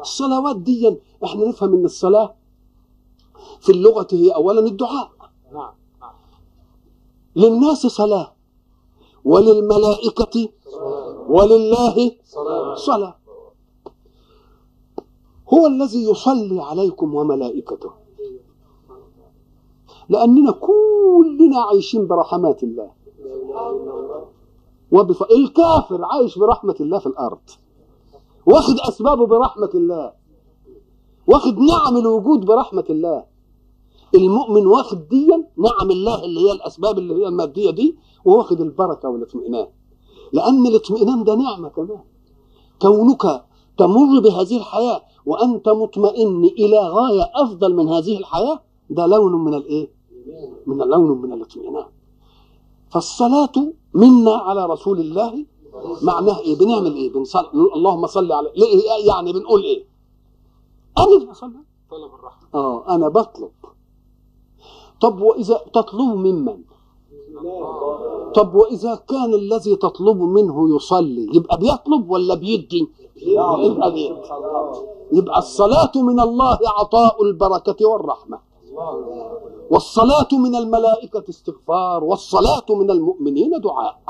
الصلوات دي احنا نفهم ان الصلاة في اللغة هي اولا الدعاء. للناس صلاة وللملائكة ولله صلاة. هو الذي يصلي عليكم وملائكته، لأننا كلنا عايشين برحمات الله. الكافر عايش برحمة الله في الأرض، واخد أسبابه برحمة الله، واخد نعم الوجود برحمة الله. المؤمن واخد ديا نعم الله اللي هي الأسباب اللي هي المادية دي، وواخد البركة والاطمئنان، لأن الاطمئنان ده نعمة كمان. كونك تمر بهذه الحياة وأنت مطمئن إلى غاية أفضل من هذه الحياة، ده لون من الإيه؟ لون من الاطمئنان. فالصلاة منا على رسول الله معناه إيه؟ بنعمل إيه؟ بنصلي، اللهم صل على، يعني بنقول إيه؟ أنا بصلي طلب الرحمة. أنا بطلب. طب وإذا تطلب ممن؟ طب وإذا كان الذي تطلب منه يصلي، يبقى بيطلب ولا بيدي؟ يبقى بيدي. يبقى الصلاة من الله عطاء البركة والرحمة، والصلاة من الملائكة استغفار، والصلاة من المؤمنين دعاء.